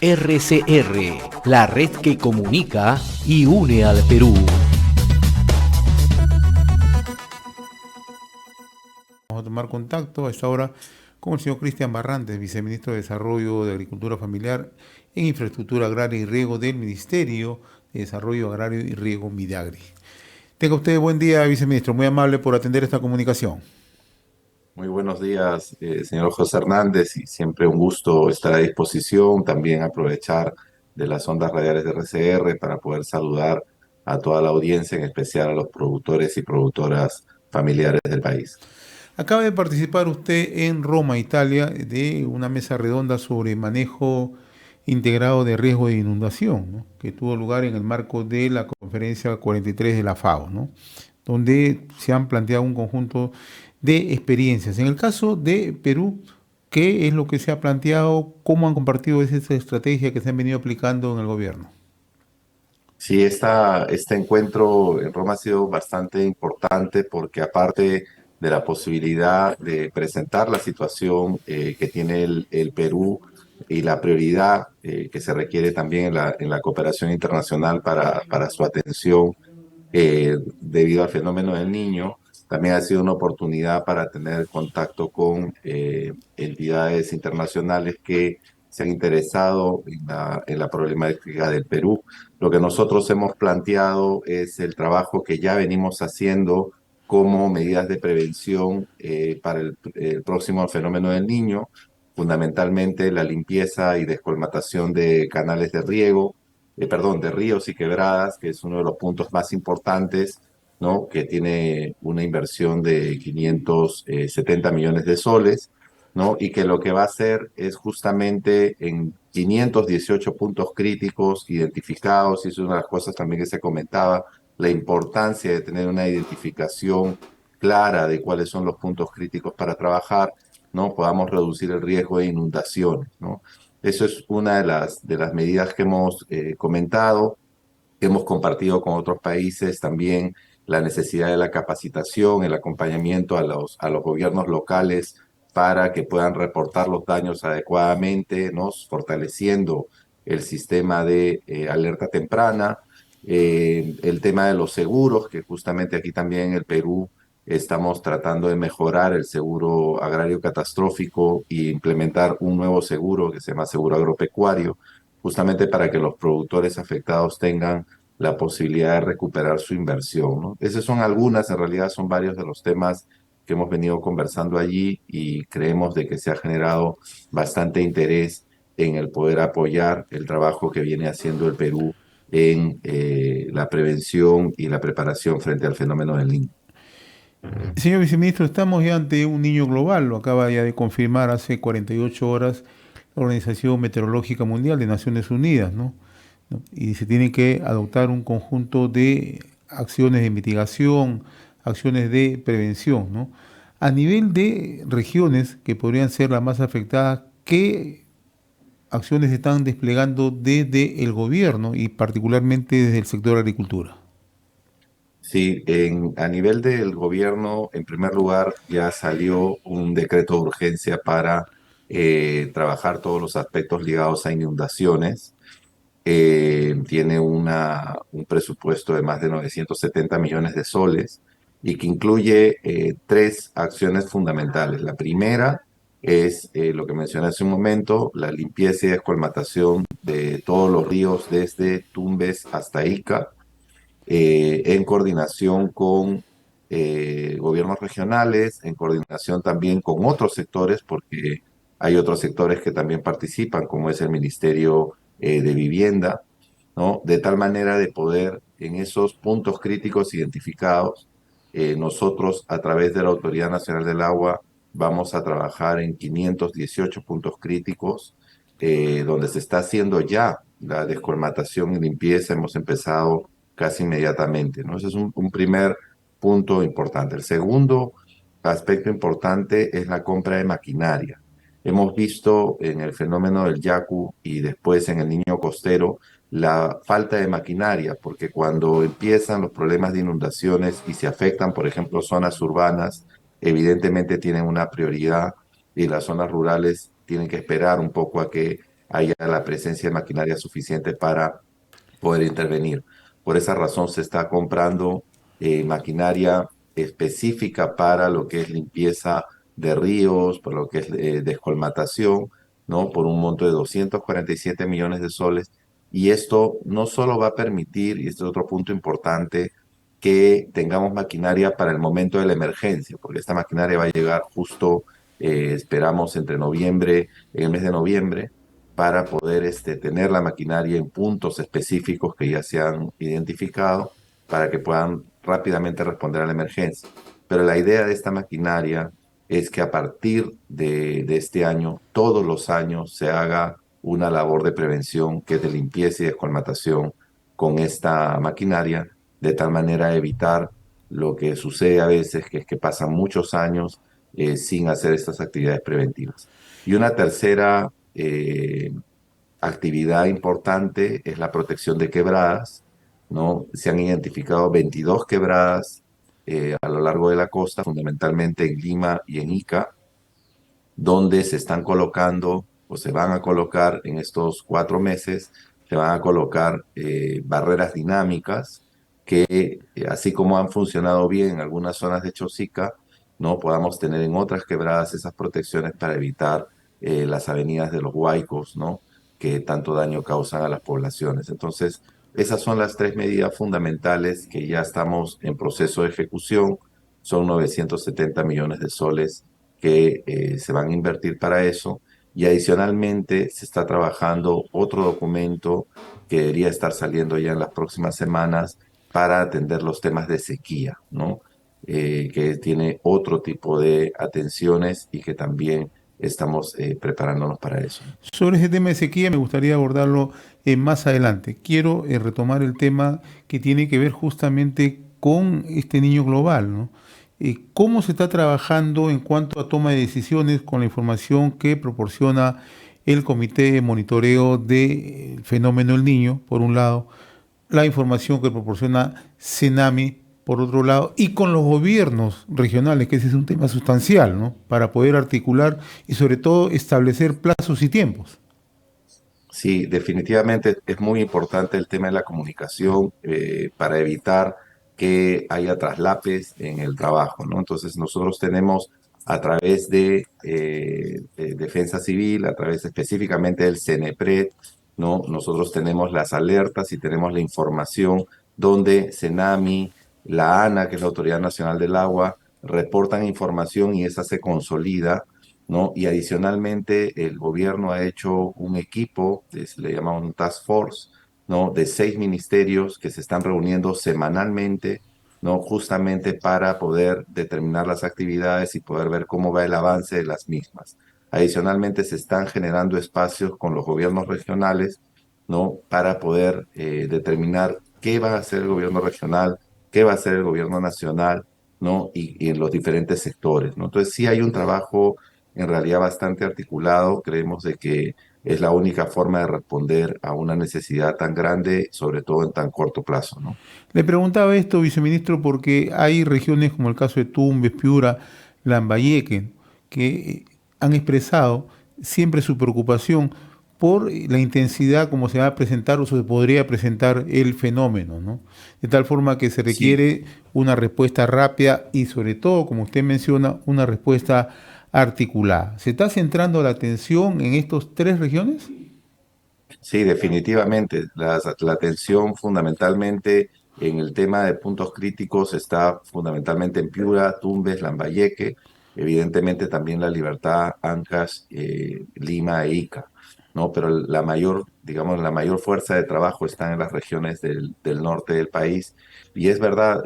RCR, la red que comunica y une al Perú. Vamos a tomar contacto a esta hora con el señor Cristian Barrantes, viceministro de Desarrollo de Agricultura Familiar en Infraestructura Agraria y Riego del Ministerio de Desarrollo Agrario y Riego Midagri. Tenga usted buen día, viceministro. Muy amable por atender esta comunicación. Muy buenos días, señor José Hernández, y siempre un gusto estar a disposición, también aprovechar de las ondas radiales de RCR para poder saludar a toda la audiencia, en especial a los productores y productoras familiares del país. Acaba de participar usted en Roma, Italia, de una mesa redonda sobre manejo integrado de riesgo de inundación, ¿no?, que tuvo lugar en el marco de la conferencia 43 de la FAO, ¿no?, donde se han planteado un conjunto de experiencias. En el caso de Perú, ¿qué es lo que se ha planteado? ¿Cómo han compartido esa estrategia que se han venido aplicando en el gobierno? Sí, este encuentro en Roma ha sido bastante importante porque aparte de la posibilidad de presentar la situación que tiene el Perú y la prioridad que se requiere también en la cooperación internacional para su atención debido al fenómeno del niño, también ha sido una oportunidad para tener contacto con entidades internacionales que se han interesado en la problemática del Perú. Lo que nosotros hemos planteado es el trabajo que ya venimos haciendo como medidas de prevención para el próximo fenómeno del niño, fundamentalmente la limpieza y descolmatación de canales de riego, de ríos y quebradas, que es uno de los puntos más importantes, ¿no?, que tiene una inversión de 570 millones de soles, ¿no?, y que lo que va a hacer es justamente en 518 puntos críticos identificados, y eso es una de las cosas también que se comentaba, la importancia de tener una identificación clara de cuáles son los puntos críticos para trabajar, ¿no?, podamos reducir el riesgo de inundaciones, ¿no? Eso es una de las medidas que hemos comentado. Hemos compartido con otros países también la necesidad de la capacitación, el acompañamiento a los gobiernos locales para que puedan reportar los daños adecuadamente, ¿no?, fortaleciendo el sistema de alerta temprana. El tema de los seguros, que justamente aquí también en el Perú estamos tratando de mejorar el seguro agrario catastrófico e implementar un nuevo seguro que se llama seguro agropecuario, justamente para que los productores afectados tengan la posibilidad de recuperar su inversión, ¿no? Esas son algunas, en realidad son varios de los temas que hemos venido conversando allí, y creemos de que se ha generado bastante interés en el poder apoyar el trabajo que viene haciendo el Perú en la prevención y la preparación frente al fenómeno del niño. Señor viceministro, estamos ya ante un niño global, lo acaba ya de confirmar hace 48 horas la Organización Meteorológica Mundial de Naciones Unidas, ¿no? Y se tiene que adoptar un conjunto de acciones de mitigación, acciones de prevención, ¿no? A nivel de regiones que podrían ser las más afectadas, ¿qué acciones se están desplegando desde el gobierno y particularmente desde el sector agricultura? Sí, a nivel del gobierno, en primer lugar, ya salió un decreto de urgencia para trabajar todos los aspectos ligados a inundaciones. Tiene un presupuesto de más de 970 millones de soles y que incluye tres acciones fundamentales. La primera es lo que mencioné hace un momento, la limpieza y descolmatación de todos los ríos desde Tumbes hasta Ica, en coordinación con gobiernos regionales, en coordinación también con otros sectores, porque hay otros sectores que también participan, como es el Ministerio de Vivienda, ¿no? De tal manera de poder, en esos puntos críticos identificados, nosotros a través de la Autoridad Nacional del Agua vamos a trabajar en 518 puntos críticos, donde se está haciendo ya la descolmatación y limpieza. Hemos empezado casi inmediatamente, ¿no? Ese es un primer punto importante. El segundo aspecto importante es la compra de maquinaria. Hemos visto en el fenómeno del Yaku y después en el Niño Costero la falta de maquinaria, porque cuando empiezan los problemas de inundaciones y se afectan, por ejemplo, zonas urbanas, evidentemente tienen una prioridad, y las zonas rurales tienen que esperar un poco a que haya la presencia de maquinaria suficiente para poder intervenir. Por esa razón se está comprando maquinaria específica para lo que es limpieza de ríos, por lo que es descolmatación, ¿no? Por un monto de 247 millones de soles. Y esto no solo va a permitir, y este es otro punto importante, que tengamos maquinaria para el momento de la emergencia, porque esta maquinaria va a llegar justo, esperamos, entre noviembre, en el mes de noviembre, para poder tener la maquinaria en puntos específicos que ya se han identificado para que puedan rápidamente responder a la emergencia. Pero la idea de esta maquinaria es que a partir de este año, todos los años, se haga una labor de prevención que es de limpieza y descolmatación con esta maquinaria, de tal manera evitar lo que sucede a veces, que es que pasan muchos años sin hacer estas actividades preventivas. Y una tercera actividad importante es la protección de quebradas, ¿no? Se han identificado 22 quebradas a lo largo de la costa, fundamentalmente en Lima y en Ica, donde se están colocando o se van a colocar en estos 4 meses, se van a colocar barreras dinámicas que, así como han funcionado bien en algunas zonas de Chosica, no podamos tener en otras quebradas esas protecciones para evitar las avenidas de los huaicos, ¿no? Que tanto daño causan a las poblaciones. Entonces, esas son las tres medidas fundamentales que ya estamos en proceso de ejecución. Son 970 millones de soles que se van a invertir para eso. Y adicionalmente se está trabajando otro documento que debería estar saliendo ya en las próximas semanas para atender los temas de sequía, ¿no? Que tiene otro tipo de atenciones y que también estamos preparándonos para eso. Sobre ese tema de sequía me gustaría abordarlo más adelante. Quiero retomar el tema que tiene que ver justamente con este niño global, ¿no? ¿Cómo se está trabajando en cuanto a toma de decisiones con la información que proporciona el Comité de Monitoreo del Fenómeno del Niño, por un lado, la información que proporciona CENAMI, por otro lado, y con los gobiernos regionales, que ese es un tema sustancial, ¿no? Para poder articular y sobre todo establecer plazos y tiempos? Sí, definitivamente es muy importante el tema de la comunicación para evitar que haya traslapes en el trabajo, ¿no? Entonces nosotros tenemos a través de Defensa Civil, a través específicamente del CENEPRED, ¿no? Nosotros tenemos las alertas y tenemos la información donde CENAMI, la ANA, que es la Autoridad Nacional del Agua, reportan información y esa se consolida, ¿no? Y adicionalmente el gobierno ha hecho un equipo, le llamamos un task force, ¿no? De 6 ministerios que se están reuniendo semanalmente, ¿no? Justamente para poder determinar las actividades y poder ver cómo va el avance de las mismas. Adicionalmente se están generando espacios con los gobiernos regionales, ¿no? Para poder determinar qué va a hacer el gobierno regional, qué va a hacer el gobierno nacional, ¿no? Y en los diferentes sectores, ¿no? Entonces sí hay un trabajo en realidad bastante articulado. Creemos de que es la única forma de responder a una necesidad tan grande, sobre todo en tan corto plazo, ¿no? Le preguntaba esto, viceministro, porque hay regiones como el caso de Tumbes, Piura, Lambayeque, que han expresado siempre su preocupación por la intensidad como se va a presentar o se podría presentar el fenómeno, ¿no? De tal forma que se Sí, requiere una respuesta rápida y sobre todo, como usted menciona, una respuesta articulada. ¿Se está centrando la atención en estas tres regiones? sí, definitivamente. La atención fundamentalmente en el tema de puntos críticos está fundamentalmente en Piura, Tumbes, Lambayeque, evidentemente también La Libertad, Ancash, Lima e Ica, ¿no? Pero la mayor, digamos, la mayor fuerza de trabajo está en las regiones del norte del país. Y es verdad,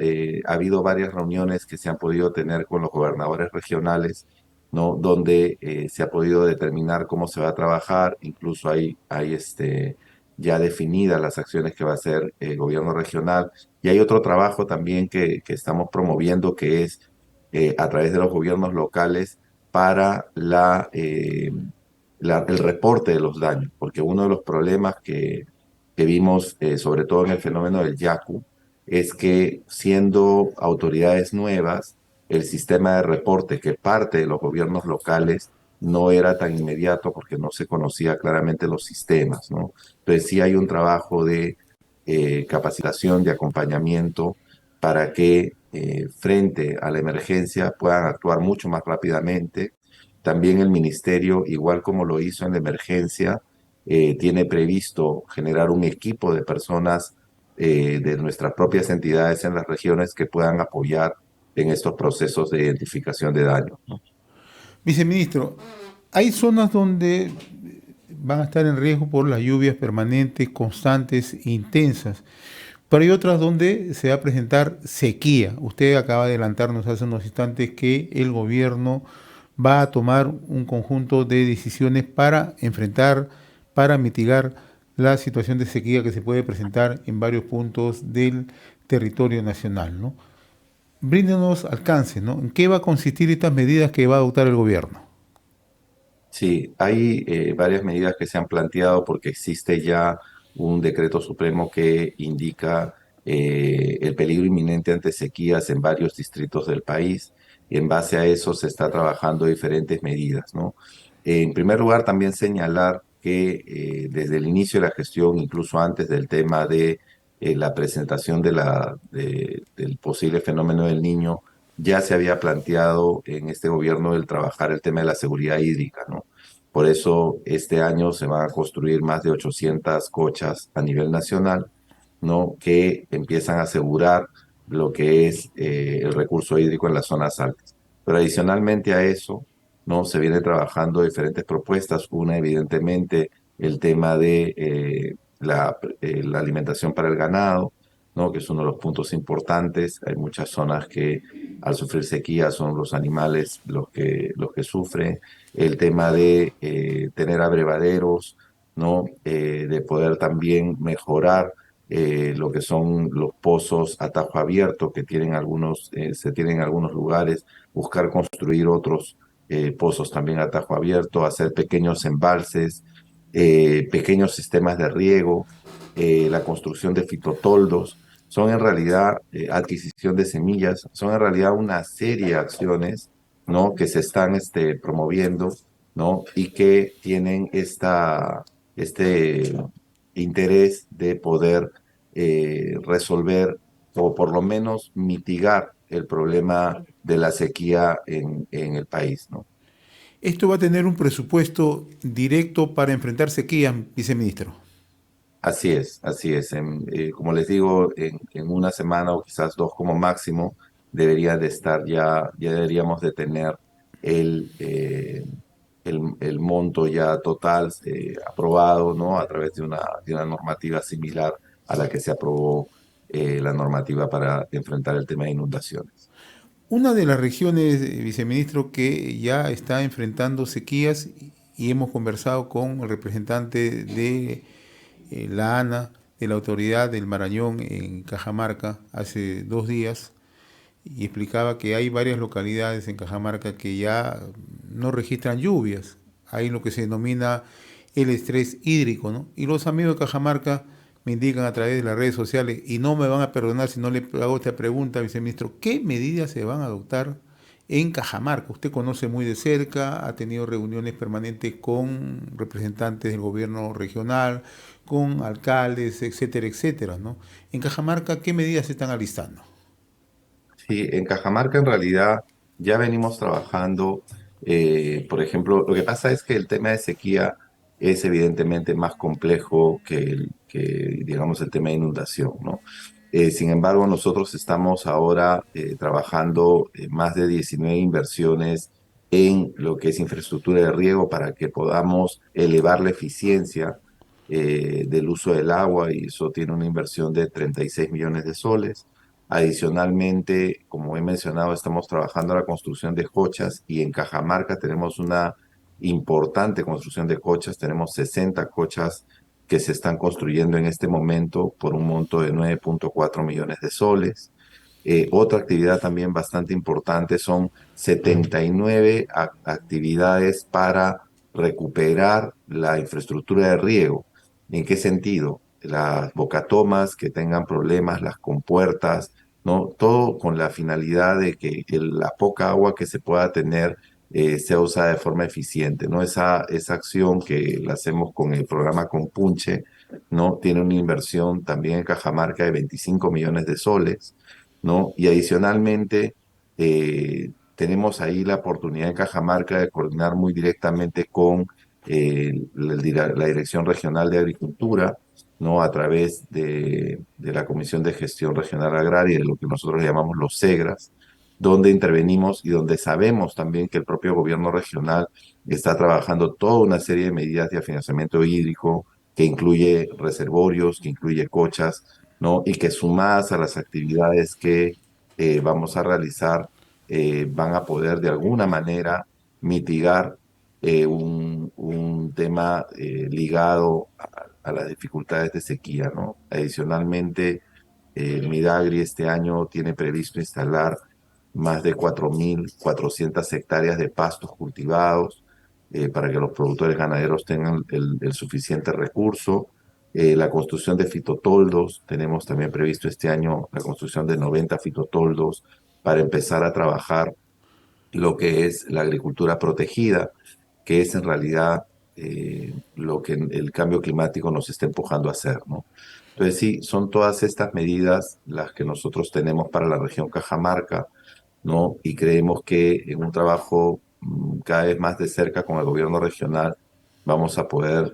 ha habido varias reuniones que se han podido tener con los gobernadores regionales, ¿no? Donde se ha podido determinar cómo se va a trabajar, incluso hay ya definidas las acciones que va a hacer el gobierno regional. Y hay otro trabajo también que estamos promoviendo, que es a través de los gobiernos locales para el reporte de los daños, porque uno de los problemas que vimos, sobre todo en el fenómeno del Yaku, es que siendo autoridades nuevas, el sistema de reporte que parte de los gobiernos locales no era tan inmediato porque no se conocía claramente los sistemas, ¿no? Entonces sí hay un trabajo de capacitación, de acompañamiento para que frente a la emergencia puedan actuar mucho más rápidamente. También el ministerio, igual como lo hizo en la emergencia, tiene previsto generar un equipo de personas de nuestras propias entidades en las regiones que puedan apoyar en estos procesos de identificación de daño, ¿no? Viceministro, hay zonas donde van a estar en riesgo por las lluvias permanentes, constantes e intensas, pero hay otras donde se va a presentar sequía. Usted acaba de adelantarnos hace unos instantes que el gobierno va a tomar un conjunto de decisiones para enfrentar, para mitigar la situación de sequía que se puede presentar en varios puntos del territorio nacional, ¿no? Bríndenos alcance, ¿no? ¿En qué va a consistir estas medidas que va a adoptar el gobierno? Sí, hay varias medidas que se han planteado porque existe ya un decreto supremo que indica el peligro inminente ante sequías en varios distritos del país. Y en base a eso se está trabajando diferentes medidas, ¿no? En primer lugar, también señalar que desde el inicio de la gestión, incluso antes del tema de la presentación del posible fenómeno del Niño, ya se había planteado en este gobierno el trabajar el tema de la seguridad hídrica, ¿no? Por eso este año se van a construir más de 800 cochas a nivel nacional, ¿no? Que empiezan a asegurar lo que es el recurso hídrico en las zonas altas. Pero adicionalmente a eso, ¿no? Se viene trabajando diferentes propuestas. Una, evidentemente, el tema de la alimentación para el ganado, ¿no? Que es uno de los puntos importantes. Hay muchas zonas que al sufrir sequía son los animales los que sufren. El tema de tener abrevaderos, ¿no? De poder también mejorar lo que son los pozos a tajo abierto que tienen se tienen en algunos lugares, buscar construir otros pozos también a tajo abierto, hacer pequeños embalses, pequeños sistemas de riego, la construcción de fitotoldos, son en realidad adquisición de semillas, son en realidad una serie de acciones, ¿no? Que se están promoviendo, ¿no? Y que tienen este interés de poder resolver o por lo menos mitigar el problema de la sequía en el país, ¿no? Esto va a tener un presupuesto directo para enfrentar sequías, viceministro. Así es, así es. Como les digo, en una semana o quizás dos como máximo, debería de estar ya deberíamos de tener el, eh, el monto ya total aprobado, ¿no? A través de una normativa similar a la que se aprobó la normativa para enfrentar el tema de inundaciones. Una de las regiones, viceministro, que ya está enfrentando sequías y hemos conversado con el representante de la ANA, de la Autoridad del Marañón en Cajamarca, hace 2 días, y explicaba que hay varias localidades en Cajamarca que ya no registran lluvias. Hay lo que se denomina el estrés hídrico, ¿no? Y los amigos de Cajamarca me indican a través de las redes sociales, y no me van a perdonar si no le hago esta pregunta, viceministro, ¿qué medidas se van a adoptar en Cajamarca? Usted conoce muy de cerca, ha tenido reuniones permanentes con representantes del gobierno regional, con alcaldes, etcétera, etcétera, ¿no? En Cajamarca, ¿qué medidas se están alistando? Sí, en Cajamarca en realidad ya venimos trabajando, por ejemplo, lo que pasa es que el tema de sequía es evidentemente más complejo digamos, el tema de inundación, ¿no? Sin embargo, nosotros estamos ahora trabajando más de 19 inversiones en lo que es infraestructura de riego para que podamos elevar la eficiencia del uso del agua y eso tiene una inversión de 36 millones de soles. Adicionalmente, como he mencionado, estamos trabajando en la construcción de cochas y en Cajamarca tenemos una importante construcción de cochas. Tenemos 60 cochas que se están construyendo en este momento por un monto de 9.4 millones de soles. Otra actividad también bastante importante son 79 actividades para recuperar la infraestructura de riego. ¿En qué sentido? Las bocatomas que tengan problemas, las compuertas, ¿no? Todo con la finalidad de que la poca agua que se pueda tener sea usada de forma eficiente, ¿no? Esa acción que la hacemos con el programa Compunche, ¿no? Tiene una inversión también en Cajamarca de 25 millones de soles, ¿no? Y adicionalmente tenemos ahí la oportunidad en Cajamarca de coordinar muy directamente con la Dirección Regional de Agricultura, ¿no? A través de la Comisión de Gestión Regional Agraria, de lo que nosotros llamamos los SEGRAS, donde intervenimos y donde sabemos también que el propio gobierno regional está trabajando toda una serie de medidas de financiamiento hídrico que incluye reservorios, que incluye cochas, ¿no? Y que sumadas a las actividades que vamos a realizar, van a poder de alguna manera mitigar un tema ligado a las dificultades de sequía, ¿no? Adicionalmente, Midagri este año tiene previsto instalar más de 4.400 hectáreas de pastos cultivados para que los productores ganaderos tengan el suficiente recurso. La construcción de fitotoldos, tenemos también previsto este año la construcción de 90 fitotoldos para empezar a trabajar lo que es la agricultura protegida, que es en realidad lo que el cambio climático nos está empujando a hacer, ¿no? Entonces sí, son todas estas medidas las que nosotros tenemos para la región Cajamarca, ¿no? Y creemos que en un trabajo cada vez más de cerca con el gobierno regional vamos a poder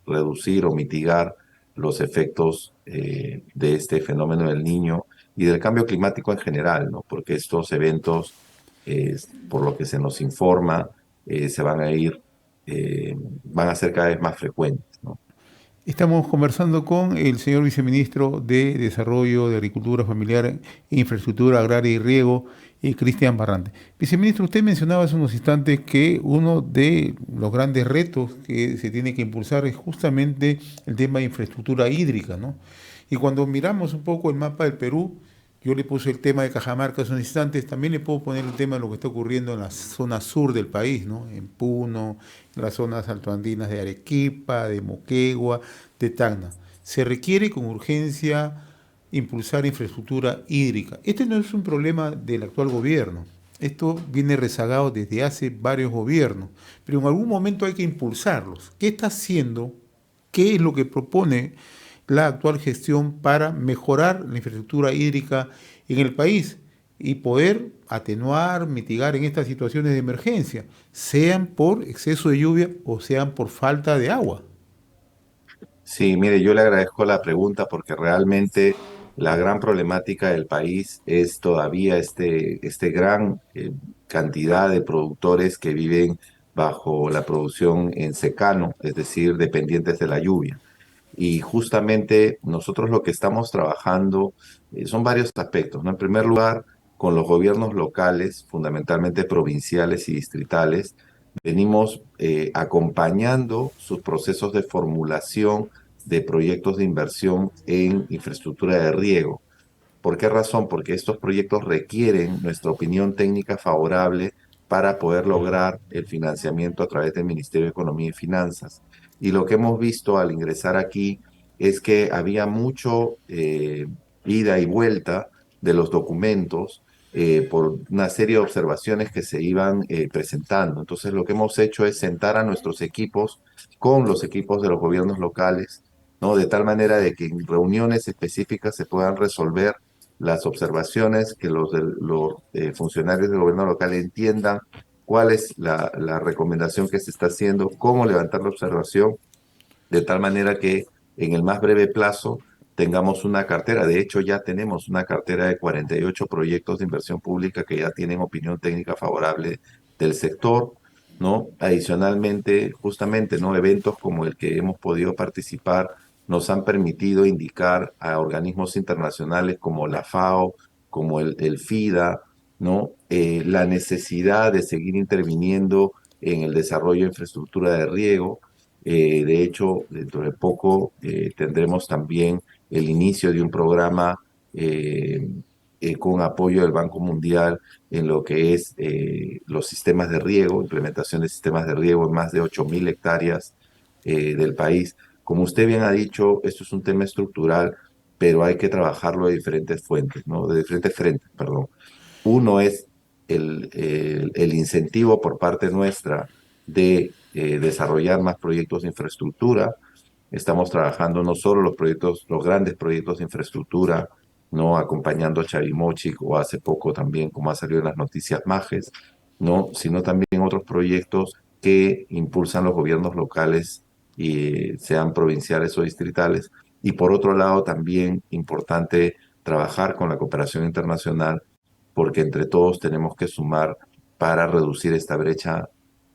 reducir o mitigar los efectos de este fenómeno del Niño y del cambio climático en general, ¿no? Porque estos eventos, eh, por lo que se nos informa, se van a ir, van a ser cada vez más frecuentes, ¿no? Estamos conversando con el señor viceministro de Desarrollo de Agricultura Familiar e Infraestructura Agraria y Riego, Cristian Barrante. Viceministro, usted mencionaba hace unos instantes que uno de los grandes retos que se tiene que impulsar es justamente el tema de infraestructura hídrica, ¿no? Y cuando miramos un poco el mapa del Perú, yo le puse el tema de Cajamarca hace unos instantes, también le puedo poner el tema de lo que está ocurriendo en la zona sur del país, ¿no? En Puno, en las zonas altoandinas de Arequipa, de Moquegua, de Tacna. Se requiere con urgencia impulsar infraestructura hídrica. Este no es un problema del actual gobierno. Esto viene rezagado desde hace varios gobiernos, pero en algún momento hay que impulsarlos. ¿Qué está haciendo? ¿Qué es lo que propone la actual gestión para mejorar la infraestructura hídrica en el país y poder atenuar, mitigar en estas situaciones de emergencia, sean por exceso de lluvia o sean por falta de agua? Sí, mire, yo le agradezco la pregunta porque realmente la gran problemática del país es todavía este gran cantidad de productores que viven bajo la producción en secano, es decir, dependientes de la lluvia. Y justamente nosotros lo que estamos trabajando son varios aspectos, ¿no? En primer lugar, con los gobiernos locales, fundamentalmente provinciales y distritales, venimos acompañando sus procesos de formulación de proyectos de inversión en infraestructura de riego. ¿Por qué razón? Porque estos proyectos requieren nuestra opinión técnica favorable para poder lograr el financiamiento a través del Ministerio de Economía y Finanzas. Y lo que hemos visto al ingresar aquí es que había mucho ida y vuelta de los documentos por una serie de observaciones que se iban presentando. Entonces, lo que hemos hecho es sentar a nuestros equipos con los equipos de los gobiernos locales, ¿no? De tal manera de que en reuniones específicas se puedan resolver las observaciones, que los funcionarios del gobierno local entiendan cuál es la recomendación que se está haciendo, cómo levantar la observación, de tal manera que en el más breve plazo tengamos una cartera. De hecho, ya tenemos una cartera de 48 proyectos de inversión pública que ya tienen opinión técnica favorable del sector, ¿no? Adicionalmente, justamente, ¿no? Eventos como el que hemos podido participar nos han permitido indicar a organismos internacionales como la FAO, como el FIDA, ¿no? La necesidad de seguir interviniendo en el desarrollo de infraestructura de riego. De hecho, dentro de poco tendremos también el inicio de un programa con apoyo del Banco Mundial en lo que es los sistemas de riego, implementación de sistemas de riego en más de 8.000 hectáreas del país. Como usted bien ha dicho, esto es un tema estructural, pero hay que trabajarlo de diferentes fuentes, ¿no? De diferentes frentes, perdón. Uno es el incentivo por parte nuestra de desarrollar más proyectos de infraestructura. Estamos trabajando no solo los grandes proyectos de infraestructura, no acompañando a Chavimochic o hace poco también, como ha salido en las noticias Majes, no, sino también otros proyectos que impulsan los gobiernos locales, y sean provinciales o distritales. Y por otro lado, también importante trabajar con la cooperación internacional, porque entre todos tenemos que sumar para reducir esta brecha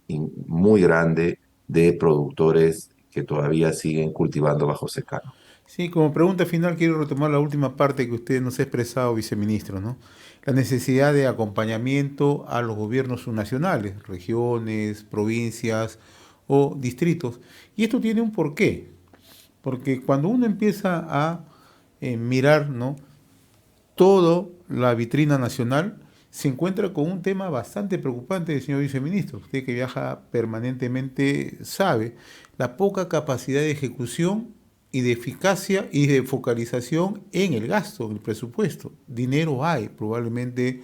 muy grande de productores que todavía siguen cultivando bajo secano. Sí, como pregunta final quiero retomar la última parte que usted nos ha expresado, viceministro, ¿no? La necesidad de acompañamiento a los gobiernos subnacionales, regiones, provincias o distritos. Y esto tiene un porqué, porque cuando uno empieza a mirar, ¿no?, toda la vitrina nacional, se encuentra con un tema bastante preocupante, señor viceministro. Usted que viaja permanentemente sabe la poca capacidad de ejecución y de eficacia y de focalización en el gasto, en el presupuesto. Dinero hay, probablemente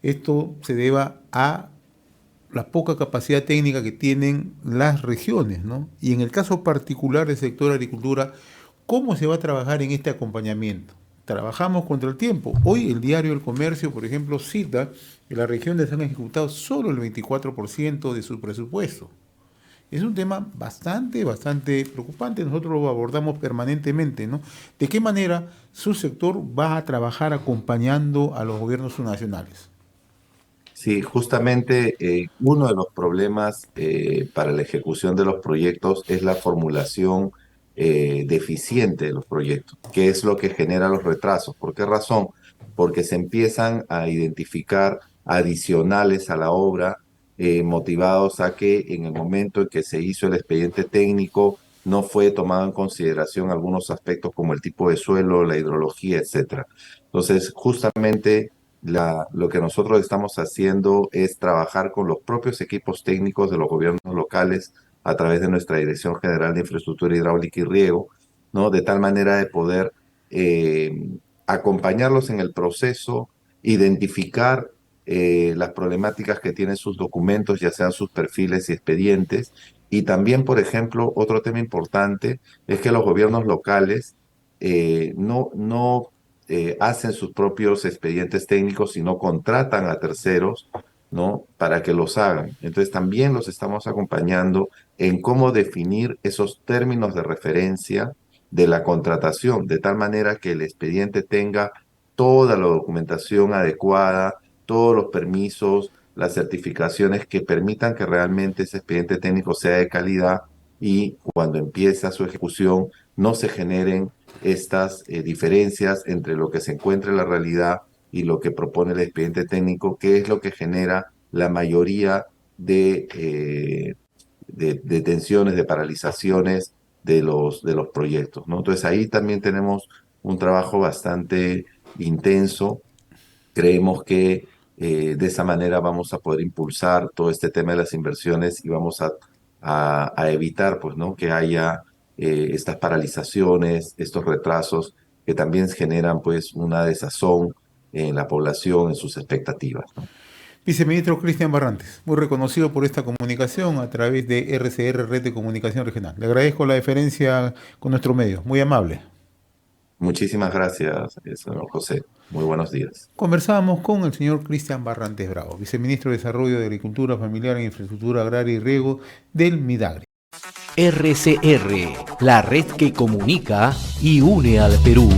esto se deba a la poca capacidad técnica que tienen las regiones, ¿no? Y en el caso particular del sector agricultura, ¿cómo se va a trabajar en este acompañamiento? Trabajamos contra el tiempo. Hoy el diario El Comercio, por ejemplo, cita que las regiones han ejecutado solo el 24% de su presupuesto. Es un tema bastante preocupante. Nosotros lo abordamos permanentemente, ¿no? ¿De qué manera su sector va a trabajar acompañando a los gobiernos subnacionales? Sí, justamente uno de los problemas para la ejecución de los proyectos es la formulación deficiente de los proyectos, que es lo que genera los retrasos. ¿Por qué razón? Porque se empiezan a identificar adicionales a la obra, motivados a que en el momento en que se hizo el expediente técnico no fue tomado en consideración algunos aspectos como el tipo de suelo, la hidrología, etcétera. Entonces, justamente lo que nosotros estamos haciendo es trabajar con los propios equipos técnicos de los gobiernos locales a través de nuestra Dirección General de Infraestructura Hidráulica y Riego, ¿no? De tal manera de poder acompañarlos en el proceso, identificar las problemáticas que tienen sus documentos, ya sean sus perfiles y expedientes. Y también, por ejemplo, otro tema importante es que los gobiernos locales no hacen sus propios expedientes técnicos, sino contratan a terceros, ¿no?, para que los hagan. Entonces también los estamos acompañando en cómo definir esos términos de referencia de la contratación, de tal manera que el expediente tenga toda la documentación adecuada, todos los permisos, las certificaciones que permitan que realmente ese expediente técnico sea de calidad, y cuando empieza su ejecución no se generen estas diferencias entre lo que se encuentra en la realidad y lo que propone el expediente técnico, que es lo que genera la mayoría de tensiones, de paralizaciones de los proyectos, ¿no? Entonces ahí también tenemos un trabajo bastante intenso. Creemos que de esa manera vamos a poder impulsar todo este tema de las inversiones y vamos a evitar, pues, ¿no?, que haya estas paralizaciones, estos retrasos que también generan, pues, una desazón en la población, en sus expectativas, ¿no? Viceministro Cristian Barrantes, muy reconocido por esta comunicación a través de RCR, Red de Comunicación Regional. Le agradezco la deferencia con nuestro medio, muy amable. Muchísimas gracias, señor José. Muy buenos días. Conversábamos con el señor Cristian Barrantes Bravo, viceministro de Desarrollo de Agricultura Familiar e Infraestructura Agraria y Riego del Midagri. RCR, la red que comunica y une al Perú.